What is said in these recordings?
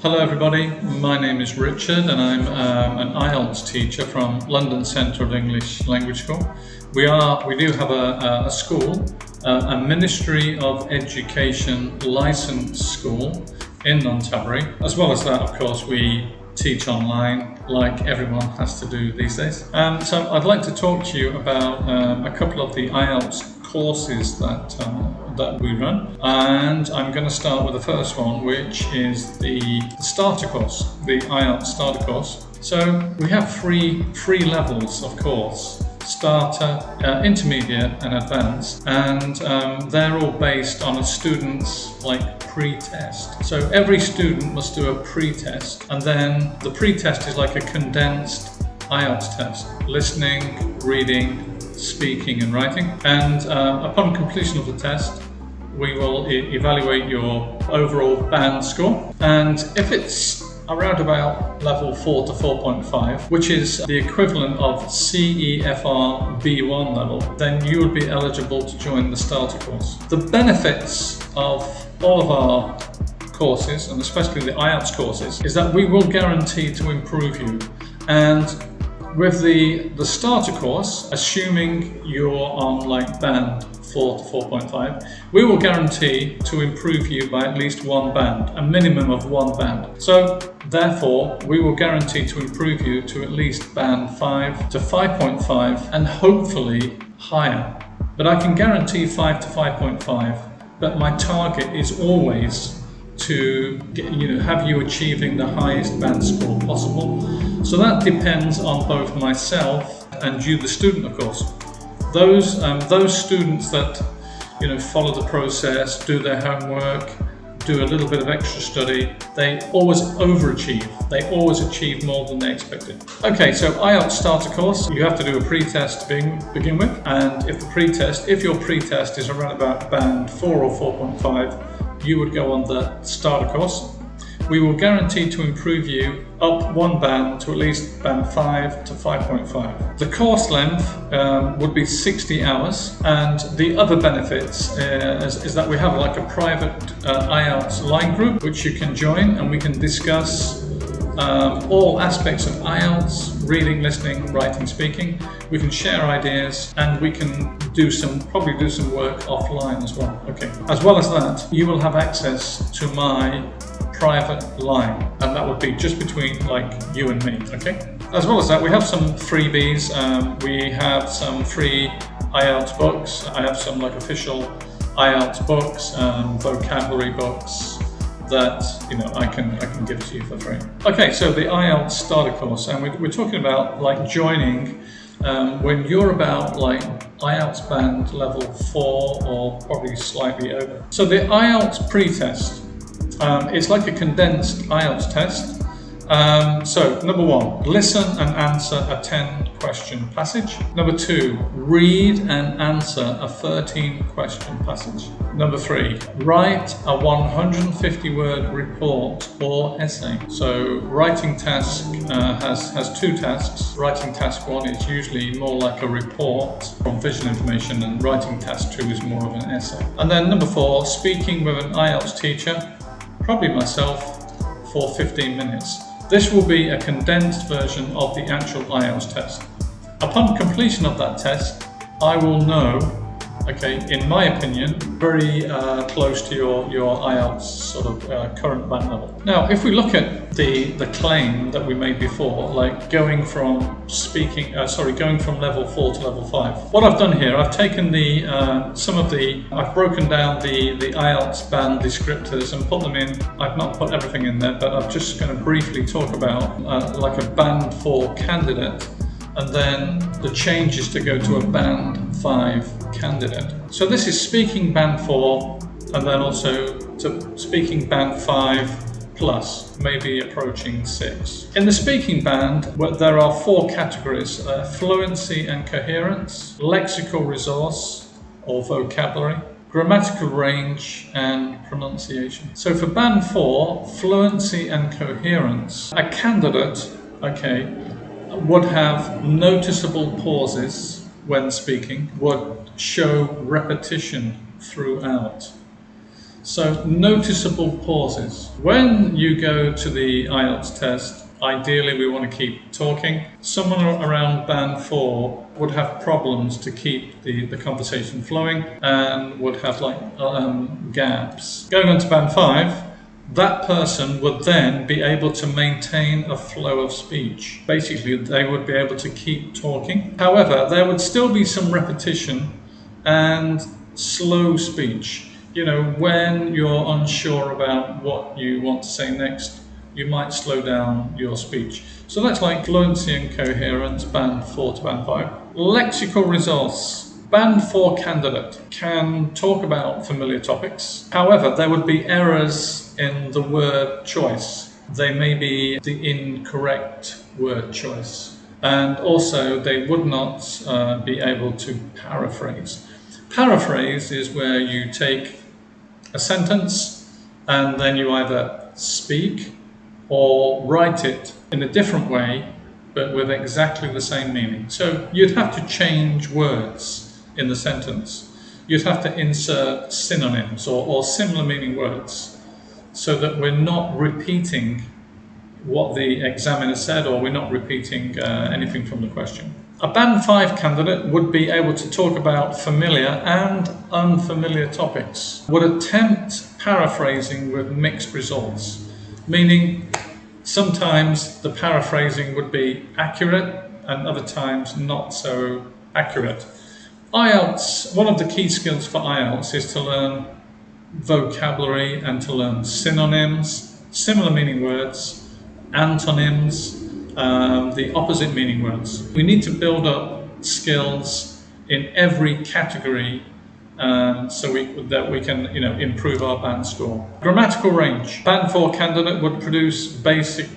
Hello everybody, my name is Richard and I'm an IELTS teacher from London Centre of English Language School. We do have a school, a Ministry of Education licensed school in Nontabury. As well as that, of course, we teach online like everyone has to do these days. So I'd like to talk to you about a couple of the IELTS courses that we run, and I'm going to start with the first one, which is the starter course, the IELTS starter course. So we have three levels of course: starter, intermediate and advanced, and they're all based on a student's pre-test. So every student must do a pre-test, and then the pre-test is like a condensed IELTS test: listening, reading, speaking and writing. And upon completion of the test, we will evaluate your overall band score, and if it's around about level 4 to 4.5, which is the equivalent of CEFR B1 level, then you would be eligible to join the starter course. The benefits of all of our courses, and especially the IELTS courses, is that we will guarantee to improve you. And with the starter course, assuming you're on band 4 to 4.5, we will guarantee to improve you by at least one band, a minimum of one band. So therefore, we will guarantee to improve you to at least band 5 to 5.5 and hopefully higher. But I can guarantee 5 to 5.5, but my target is always to have you achieving the highest band score possible. So that depends on both myself and you, the student, of course. Those students that follow the process, do their homework, do a little bit of extra study, they always overachieve. They always achieve more than they expected. Okay, so IELTS starter course, you have to do a pre-test to begin with, and if your pre-test is around about band 4 or 4.5, you would go on the starter course. We will guarantee to improve you up one band to at least band 5 to 5.5. The course length would be 60 hours, and the other benefits is that we have a private IELTS line group which you can join, and we can discuss all aspects of IELTS: reading, listening, writing, speaking. We can share ideas, and we can probably do some work offline as well. Okay. As well as that, you will have access to my private line, and that would be just between you and me. Okay. As well as that, we have some freebies. We have some free IELTS books. I have some official IELTS books, vocabulary books that I can give to you for free. Okay, so the IELTS starter course, and we're talking about joining when you're about IELTS band level 4 or probably slightly over. So the IELTS pretest, it's like a condensed IELTS test. So number 1, listen and answer a 10-question passage. Number 2, read and answer a 13-question passage. Number 3, write a 150-word report or essay. So writing task has 2 tasks. Writing task 1 is usually more like a report from visual information, and writing task 2 is more of an essay. And then number 4, speaking with an IELTS teacher, probably myself, for 15 minutes. This will be a condensed version of the actual IELTS test. Upon completion of that test, I will know, in my opinion, very close to your IELTS current band level. Now, if we look at the claim that we made before, going from level 4 to level 5. What I've done here, I've taken I've broken down the IELTS band descriptors and put them in. I've not put everything in there, but I'm just going to briefly talk about a band 4 candidate, and then the changes to go to a band 5 candidate. So this is speaking band 4, and then also to speaking band 5 plus, maybe approaching 6. In the speaking band, there are 4 categories: fluency and coherence, lexical resource or vocabulary, grammatical range, and pronunciation. So for band 4, fluency and coherence, a candidate, would have noticeable pauses when speaking, would show repetition throughout. So noticeable pauses. When you go to the IELTS test, ideally we want to keep talking. Someone around band 4 would have problems to keep the conversation flowing and would have gaps. Going on to band 5, that person would then be able to maintain a flow of speech. Basically, they would be able to keep talking. However, there would still be some repetition and slow speech. You know, when you're unsure about what you want to say next, you might slow down your speech. So that's like fluency and coherence, band 4 to band 5. Lexical results. Band 4 candidate can talk about familiar topics. However, there would be errors in the word choice. They may be the incorrect word choice. And also, they would not be able to paraphrase. Paraphrase is where you take a sentence and then you either speak or write it in a different way but with exactly the same meaning. So you'd have to change words in the sentence. You'd have to insert synonyms or similar meaning words so that we're not repeating what the examiner said or we're not repeating anything from the question. A band 5 candidate would be able to talk about familiar and unfamiliar topics, would attempt paraphrasing with mixed results, meaning sometimes the paraphrasing would be accurate and other times not so accurate. IELTS, one of the key skills for IELTS is to learn vocabulary and to learn synonyms, similar meaning words, antonyms, the opposite meaning words. We need to build up skills in every category so that we can improve our band score. Grammatical range. Band 4 candidate would produce basic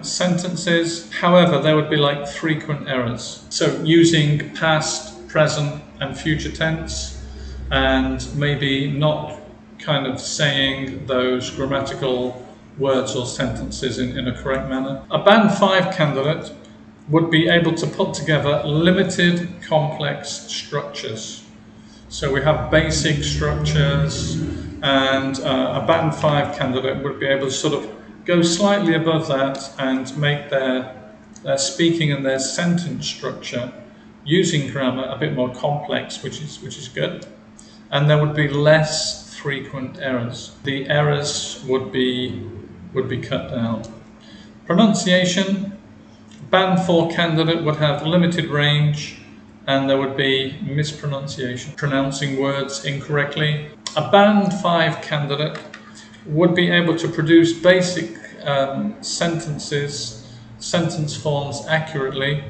sentences. However, there would be frequent errors. So using past, present and future tense and maybe not kind of saying those grammatical words or sentences in a correct manner. A band 5 candidate would be able to put together limited complex structures. So we have basic structures and a band 5 candidate would be able to sort of go slightly above that and make their speaking and their sentence structure using grammar a bit more complex, which is good. And there would be less frequent errors. The errors would be cut down. Pronunciation. Band 4 candidate would have limited range and there would be mispronunciation, pronouncing words incorrectly. A band 5 candidate would be able to produce basic sentences, sentence forms accurately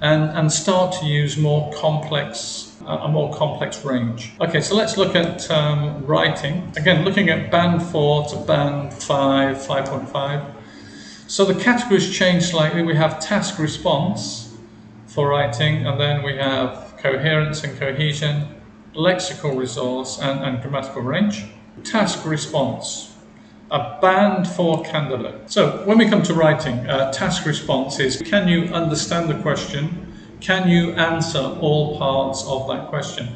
and start to use a more complex range. Okay, so let's look at writing. Again, looking at band 4 to band 5, 5.5. So the categories change slightly. We have task response for writing, and then we have coherence and cohesion, lexical resource, and grammatical range. Task response. A band 4 candidate. So when we come to writing, task response is, can you understand the question? Can you answer all parts of that question?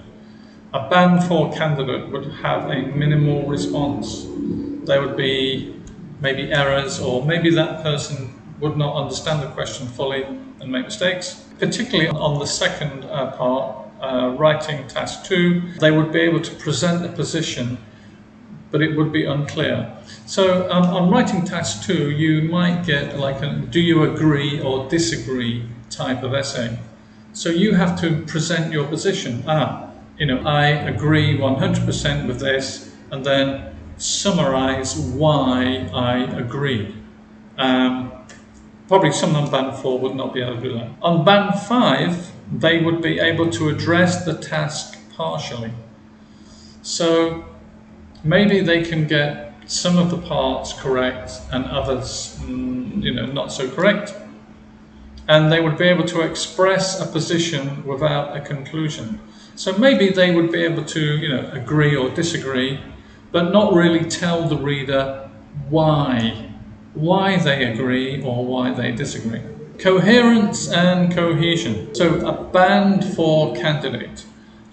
A band 4 candidate would have a minimal response. There would be maybe errors, or maybe that person would not understand the question fully and make mistakes. Particularly on the second part, writing task 2, they would be able to present a position, but it would be unclear. So on writing task 2, you might get a do you agree or disagree type of essay. So you have to present your position. I agree 100% with this, and then summarize why I agree. Probably someone on band 4 would not be able to do that. On band 5, they would be able to address the task partially. So maybe they can get some of the parts correct and others, not so correct. And they would be able to express a position without a conclusion. So maybe they would be able to, agree or disagree, but not really tell the reader why they agree or why they disagree. Coherence and cohesion. So a band 4 candidate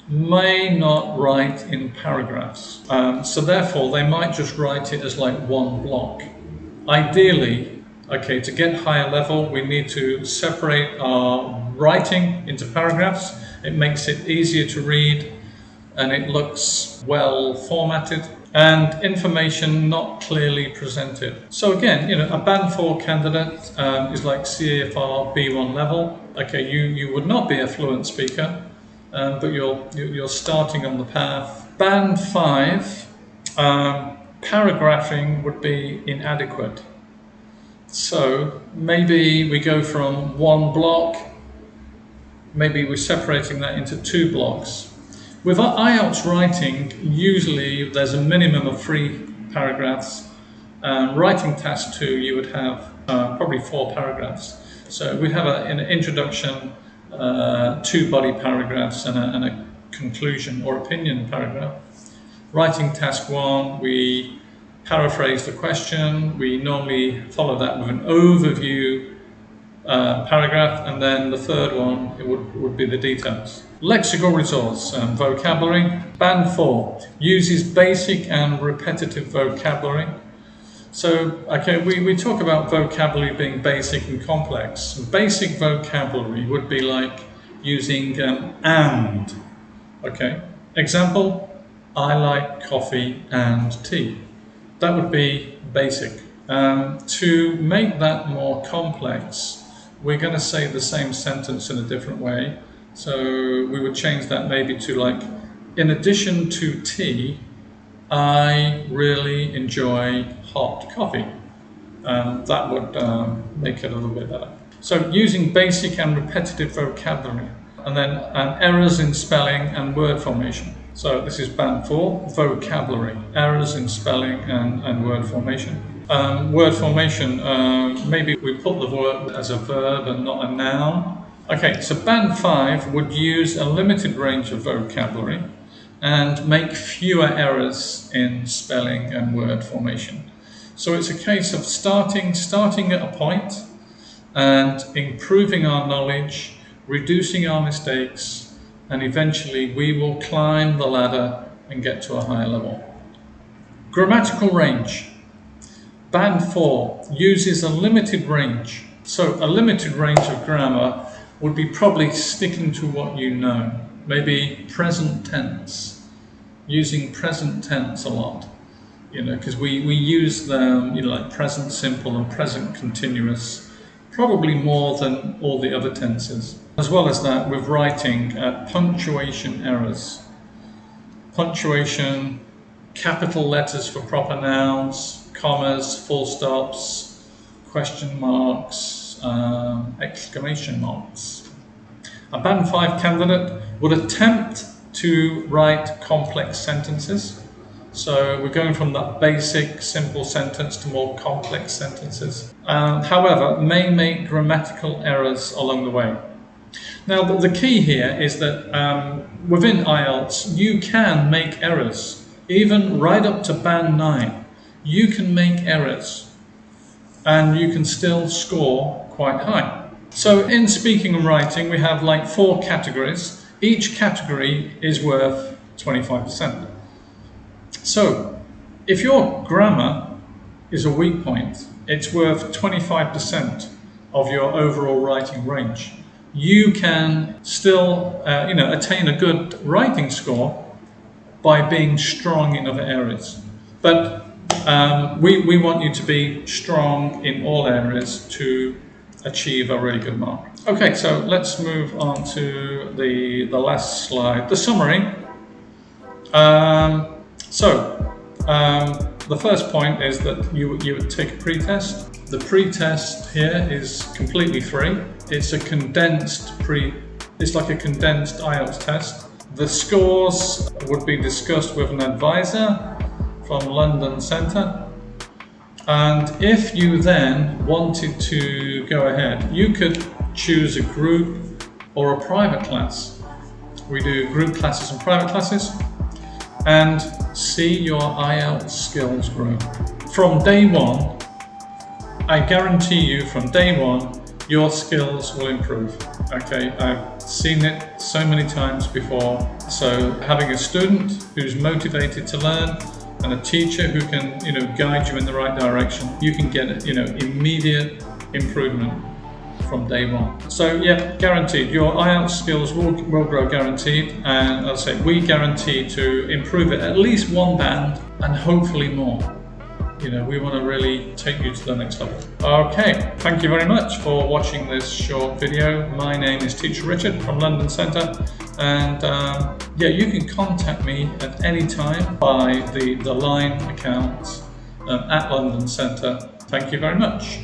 may not write in paragraphs. So therefore, they might just write it as like one block. Ideally, okay, to get higher level, we need to separate our writing into paragraphs. It makes it easier to read and it looks well formatted and information not clearly presented. So again, a Band 4 candidate is like CFR B1 level. Okay, you would not be a fluent speaker, but you're starting on the path. Band 5, paragraphing would be inadequate. So maybe we go from one block, maybe we're separating that into 2 blocks. With our IELTS writing, usually there's a minimum of 3 paragraphs. Writing task 2, you would have probably 4 paragraphs. So we have an introduction, 2 body paragraphs and a conclusion or opinion paragraph. Writing task 1, we paraphrase the question. We normally follow that with an overview paragraph, and then the third one it would be the details. Lexical resource, vocabulary. Band 4 uses basic and repetitive vocabulary. So, okay, we talk about vocabulary being basic and complex. Basic vocabulary would be like using and. Okay, example, I like coffee and tea. That would be basic. To make that more complex, we're going to say the same sentence in a different way. So we would change that maybe to like, in addition to tea, I really enjoy hot coffee. That would make it a little bit better. So using basic and repetitive vocabulary, and then errors in spelling and word formation. So this is Band 4, vocabulary, errors in spelling and word formation. Word formation, maybe we put the word as a verb and not a noun. Okay, so Band 5 would use a limited range of vocabulary and make fewer errors in spelling and word formation. So it's a case of starting at a point and improving our knowledge, reducing our mistakes, and eventually we will climb the ladder and get to a higher level. Grammatical range. Band 4 uses a limited range. So a limited range of grammar would be probably sticking to what you know. Maybe present tense, using present tense a lot. Because we use them, like present simple and present continuous, probably more than all the other tenses. As well as that, with writing, punctuation errors. Punctuation, capital letters for proper nouns, commas, full stops, question marks, exclamation marks. A Band 5 candidate would attempt to write complex sentences. So we're going from that basic, simple sentence to more complex sentences. However, may make grammatical errors along the way. Now, the key here is that within IELTS, you can make errors. Even right up to Band 9, you can make errors and you can still score quite high. So in speaking and writing, we have like 4 categories. Each category is worth 25%. So if your grammar is a weak point, it's worth 25% of your overall writing range. You can still attain a good writing score by being strong in other areas. But we want you to be strong in all areas to achieve a really good mark. Okay, so let's move on to the last slide, the summary. The first point is that you would take a pretest. The pretest here is completely free. It's a condensed it's like a condensed IELTS test. The scores would be discussed with an advisor from London Centre. And if you then wanted to go ahead, you could choose a group or a private class. We do group classes and private classes, and see your IELTS skills grow. From day one, I guarantee you from day one, your skills will improve. Okay, I've seen it so many times before. So having a student who's motivated to learn and a teacher who can, guide you in the right direction, you can get, immediate improvement from day one. So yeah, guaranteed. Your IELTS skills will grow guaranteed, and as I say, we guarantee to improve it at least one band and hopefully more. We want to really take you to the next level. Okay, thank you very much for watching this short video. My name is Teacher Richard from London Centre, and you can contact me at any time by the line account at London Centre. Thank you very much.